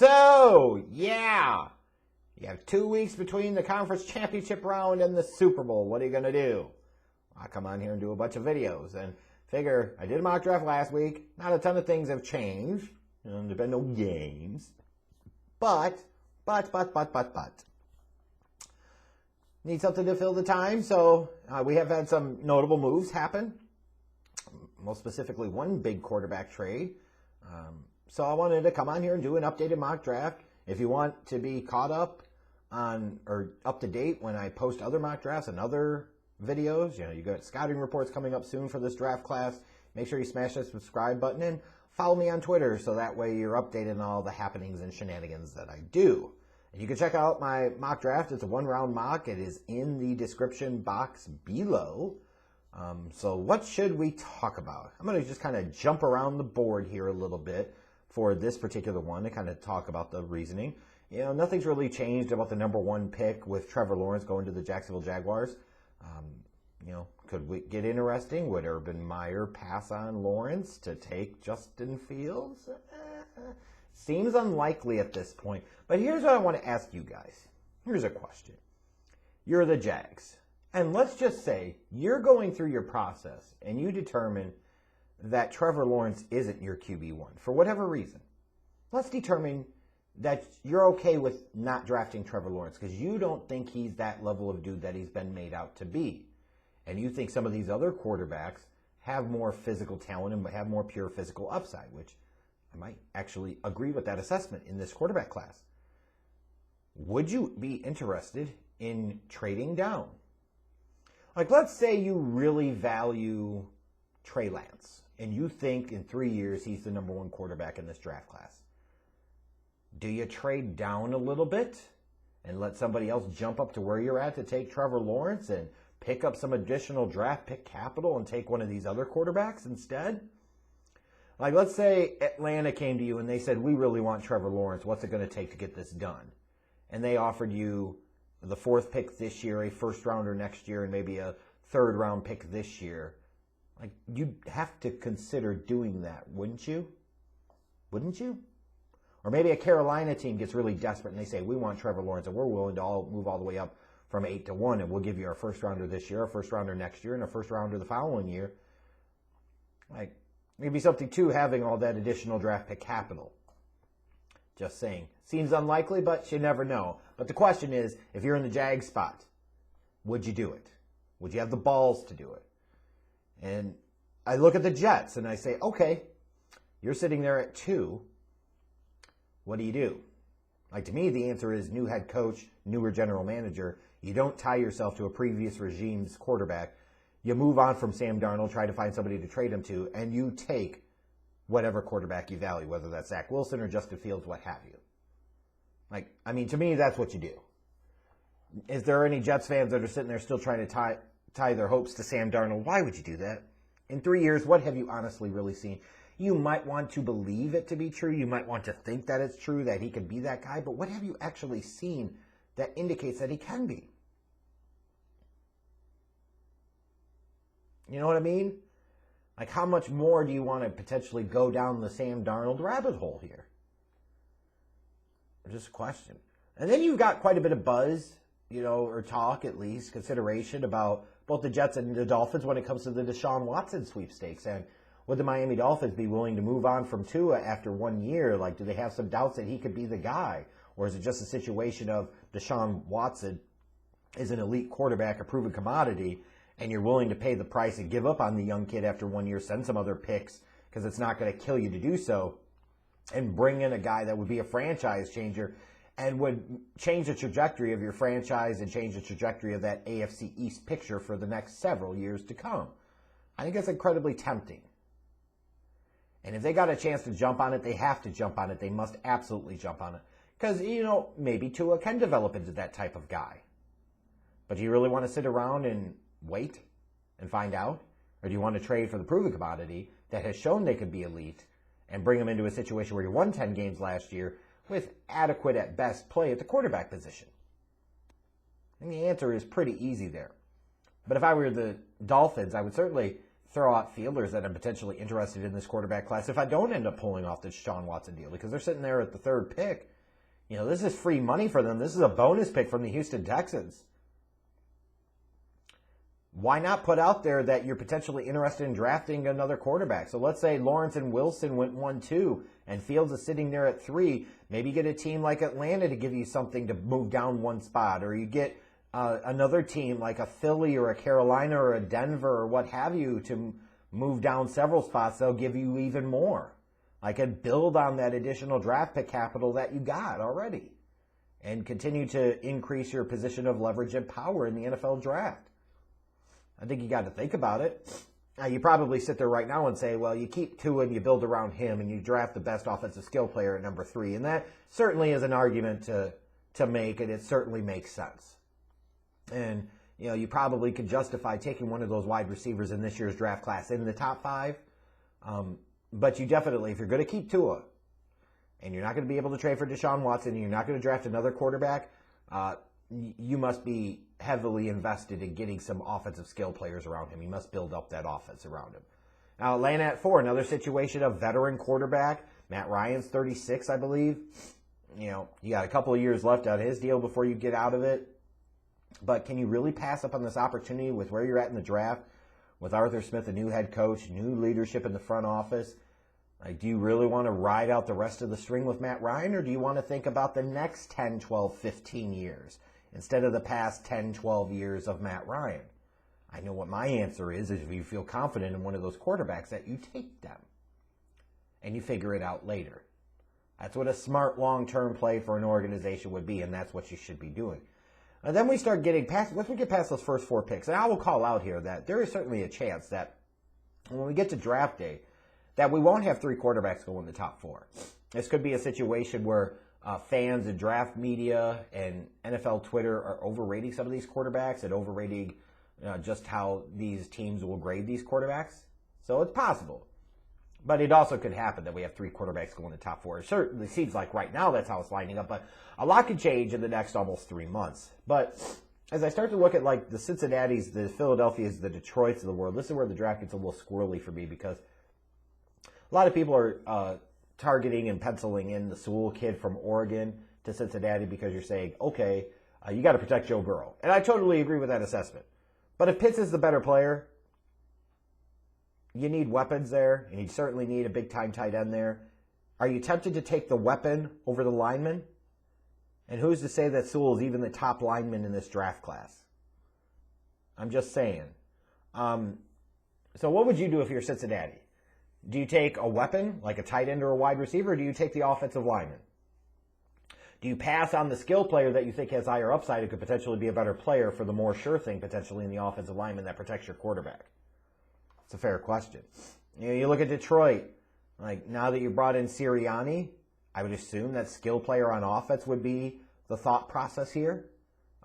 So, yeah, you have 2 weeks between the conference championship round and the Super Bowl. What are you going to do? I come on here and do a bunch of videos and figure I did a mock draft last week. Not a ton of things have changed. There've been no games. But. Need something to fill the time, so we have had some notable moves happen. Most specifically, one big quarterback trade. So I wanted to come on here and do an updated mock draft. If you want to be caught up on or up to date when I post other mock drafts and other videos, you got scouting reports coming up soon for this draft class. Make sure you smash that subscribe button and follow me on Twitter so that way you're updated on all the happenings and shenanigans that I do. And you can check out my mock draft. It's a one-round mock. It is in the description box below. So what should we talk about? I'm going to just kind of jump around the board here a little bit for this particular one to kind of talk about the reasoning. Nothing's really changed about the number one pick with Trevor Lawrence going to the Jacksonville Jaguars. Could we get interesting? Would Urban Meyer pass on Lawrence to take Justin Fields? Seems unlikely at this point. But here's what I want to ask you guys. Here's a question. You're the Jags. And let's just say you're going through your process and you determine that Trevor Lawrence isn't your QB1 for whatever reason. Let's determine that you're okay with not drafting Trevor Lawrence because you don't think he's that level of dude that he's been made out to be. And you think some of these other quarterbacks have more physical talent and have more pure physical upside, which I might actually agree with that assessment in this quarterback class. Would you be interested in trading down? Like, let's say you really value Trey Lance, and you think in 3 years he's the number one quarterback in this draft class. Do you trade down a little bit and let somebody else jump up to where you're at to take Trevor Lawrence and pick up some additional draft pick capital and take one of these other quarterbacks instead? Like, let's say Atlanta came to you and they said, we really want Trevor Lawrence. What's it going to take to get this done? And they offered you the 4th pick this year, a first rounder next year, and maybe a 3rd round pick this year. Like, you'd have to consider doing that, wouldn't you? Wouldn't you? Or maybe a Carolina team gets really desperate and they say, we want Trevor Lawrence and we're willing to move all the way up from 8 to 1 and we'll give you our first rounder this year, our first rounder next year, and our first rounder the following year. Like, maybe something too, having all that additional draft pick capital. Just saying. Seems unlikely, but you never know. But the question is, if you're in the Jag spot, would you do it? Would you have the balls to do it? And I look at the Jets and I say, okay, you're sitting there at 2. What do you do? Like, to me, the answer is new head coach, newer general manager. You don't tie yourself to a previous regime's quarterback. You move on from Sam Darnold, try to find somebody to trade him to, and you take whatever quarterback you value, whether that's Zach Wilson or Justin Fields, what have you. Like, I mean, to me, that's what you do. Is there any Jets fans that are sitting there still trying to tie their hopes to Sam Darnold? Why would you do that? In 3 years, what have you honestly really seen? You might want to believe it to be true. You might want to think that it's true, that he could be that guy. But what have you actually seen that indicates that he can be? You know what I mean? Like, how much more do you want to potentially go down the Sam Darnold rabbit hole here? Just a question. And then you've got quite a bit of buzz, or talk at least, consideration about both the Jets and the Dolphins when it comes to the Deshaun Watson sweepstakes. And would the Miami Dolphins be willing to move on from Tua after 1 year? Like, do they have some doubts that he could be the guy? Or is it just a situation of Deshaun Watson is an elite quarterback, a proven commodity, and you're willing to pay the price and give up on the young kid after 1 year, send some other picks because it's not going to kill you to do so, and bring in a guy that would be a franchise changer and would change the trajectory of your franchise and change the trajectory of that AFC East picture for the next several years to come? I think it's incredibly tempting. And if they got a chance to jump on it, they have to jump on it. They must absolutely jump on it. Because, maybe Tua can develop into that type of guy. But do you really want to sit around and wait and find out? Or do you want to trade for the proven commodity that has shown they could be elite and bring them into a situation where you won 10 games last year with adequate at best play at the quarterback position? And the answer is pretty easy there. But if I were the Dolphins, I would certainly throw out feelers that I'm potentially interested in this quarterback class if I don't end up pulling off the Deshaun Watson deal, because they're sitting there at the third pick. You know, this is free money for them. This is a bonus pick from the Houston Texans. Why not put out there that you're potentially interested in drafting another quarterback? So let's say Lawrence and Wilson went 1-2 and Fields is sitting there at 3. Maybe get a team like Atlanta to give you something to move down one spot, or you get another team like a Philly or a Carolina or a Denver or what have you to move down several spots. They'll give you even more. I could build on that additional draft pick capital that you got already and continue to increase your position of leverage and power in the NFL draft. I think you got to think about it. Now, you probably sit there right now and say, well, you keep Tua and you build around him and you draft the best offensive skill player at number 3. And that certainly is an argument to make, and it certainly makes sense. And, you know, you probably could justify taking one of those wide receivers in this year's draft class in the top 5. But you definitely, if you're going to keep Tua and you're not going to be able to trade for Deshaun Watson and you're not going to draft another quarterback, you must be heavily invested in getting some offensive skill players around him. You must build up that offense around him. Now, Atlanta at 4, another situation of veteran quarterback. Matt Ryan's 36, I believe. You know, you got a couple of years left on his deal before you get out of it. But can you really pass up on this opportunity with where you're at in the draft, with Arthur Smith, a new head coach, new leadership in the front office? Like, do you really want to ride out the rest of the string with Matt Ryan, or do you want to think about the next 10, 12, 15 years instead of the past 10, 12 years of Matt Ryan? I know what my answer is if you feel confident in one of those quarterbacks, that you take them and you figure it out later. That's what a smart long-term play for an organization would be, and that's what you should be doing. And then we start getting past, once we get past those first 4 picks, and I will call out here that there is certainly a chance that when we get to draft day, that we won't have 3 quarterbacks go in the top 4. This could be a situation where fans and draft media and NFL Twitter are overrating some of these quarterbacks and overrating just how these teams will grade these quarterbacks. So it's possible. But it also could happen that we have 3 quarterbacks go in the top 4. It certainly seems like right now that's how it's lining up, but a lot could change in the next almost 3 months. But as I start to look at like the Cincinnati's, the Philadelphia's, the Detroits of the world, this is where the draft gets a little squirrely for me, because a lot of people are targeting and penciling in the Sewell kid from Oregon to Cincinnati because you're saying, okay, you got to protect Joe Burrow. And I totally agree with that assessment. But if Pitts is the better player, you need weapons there, and you certainly need a big-time tight end there. Are you tempted to take the weapon over the lineman? And who's to say that Sewell is even the top lineman in this draft class? I'm just saying. So what would you do if you're Cincinnati? Do you take a weapon, like a tight end or a wide receiver, or do you take the offensive lineman? Do you pass on the skill player that you think has higher upside and could potentially be a better player for the more sure thing potentially in the offensive lineman that protects your quarterback? It's a fair question. You look at Detroit. Like, now that you brought in Sirianni, I would assume that skill player on offense would be the thought process here,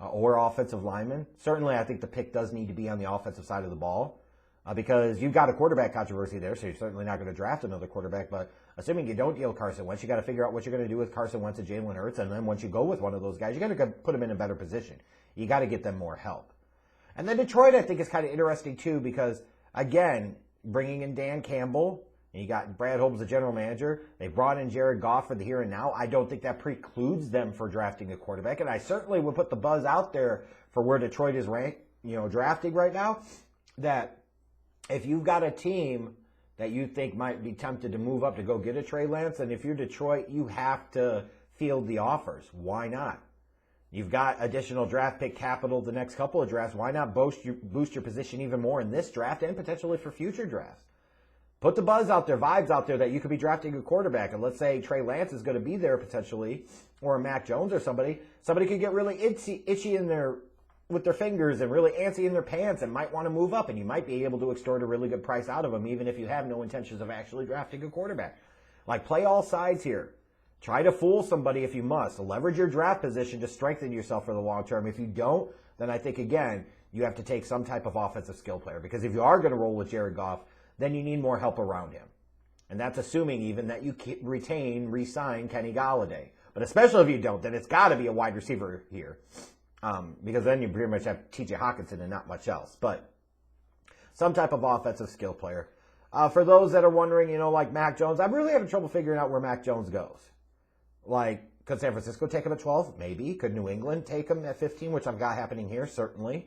or offensive lineman. Certainly, I think the pick does need to be on the offensive side of the ball, because you've got a quarterback controversy there, so you're certainly not going to draft another quarterback. But assuming you don't deal Carson Wentz, you got to figure out what you're going to do with Carson Wentz and Jalen Hurts, and then once you go with one of those guys, you got to put them in a better position. You got to get them more help. And then Detroit, I think, is kind of interesting too, because again, bringing in Dan Campbell, and you got Brad Holmes, the general manager. They brought in Jared Goff for the here and now. I don't think that precludes them for drafting a quarterback, and I certainly would put the buzz out there for where Detroit is ranked, drafting right now, that if you've got a team that you think might be tempted to move up to go get a Trey Lance, and if you're Detroit, you have to field the offers. Why not? You've got additional draft pick capital the next couple of drafts. Why not boost your position even more in this draft and potentially for future drafts? Put the buzz out there, vibes out there that you could be drafting a quarterback. And let's say Trey Lance is going to be there potentially, or a Mac Jones or somebody. Somebody could get really itchy in with their fingers and really antsy in their pants and might want to move up. And you might be able to extort a really good price out of them, even if you have no intentions of actually drafting a quarterback. Like, play all sides here. Try to fool somebody if you must. Leverage your draft position to strengthen yourself for the long term. If you don't, then I think, again, you have to take some type of offensive skill player. Because if you are going to roll with Jared Goff, then you need more help around him. And that's assuming even that you re-sign Kenny Golladay. But especially if you don't, then it's got to be a wide receiver here. Because then you pretty much have T.J. Hawkinson and not much else. some type of offensive skill player. For those that are wondering, you know, like Mac Jones, I'm really having trouble figuring out where Mac Jones goes. Like, could San Francisco take him at 12? Maybe. Could New England take him at 15, which I've got happening here? Certainly.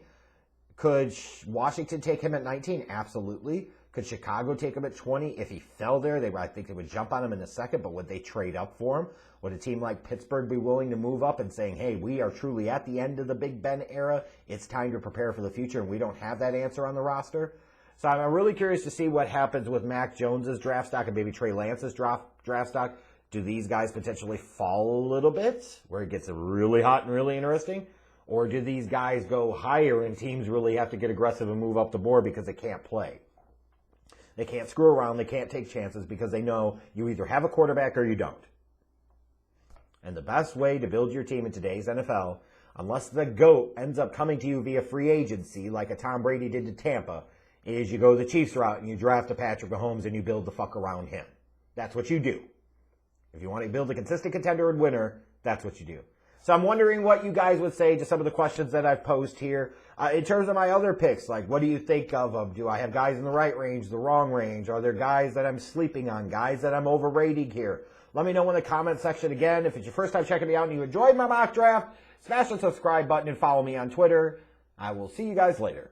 Could Washington take him at 19? Absolutely. Could Chicago take him at 20? If he fell there, I think they would jump on him in a second, but would they trade up for him? Would a team like Pittsburgh be willing to move up and saying, hey, we are truly at the end of the Big Ben era. It's time to prepare for the future, and we don't have that answer on the roster? So I'm really curious to see what happens with Mac Jones's draft stock and maybe Trey Lance's draft stock. Do these guys potentially fall a little bit where it gets really hot and really interesting? Or do these guys go higher and teams really have to get aggressive and move up the board because they can't play? They can't screw around. They can't take chances because they know you either have a quarterback or you don't. And the best way to build your team in today's NFL, unless the GOAT ends up coming to you via free agency like a Tom Brady did to Tampa, is you go the Chiefs route and you draft a Patrick Mahomes and you build the fuck around him. That's what you do. If you want to build a consistent contender and winner, that's what you do. So I'm wondering what you guys would say to some of the questions that I've posed here. In terms of my other picks, like what do you think of them? Do I have guys in the right range, the wrong range? Are there guys that I'm sleeping on, guys that I'm overrating here? Let me know in the comment section. Again, if it's your first time checking me out and you enjoyed my mock draft, smash the subscribe button and follow me on Twitter. I will see you guys later.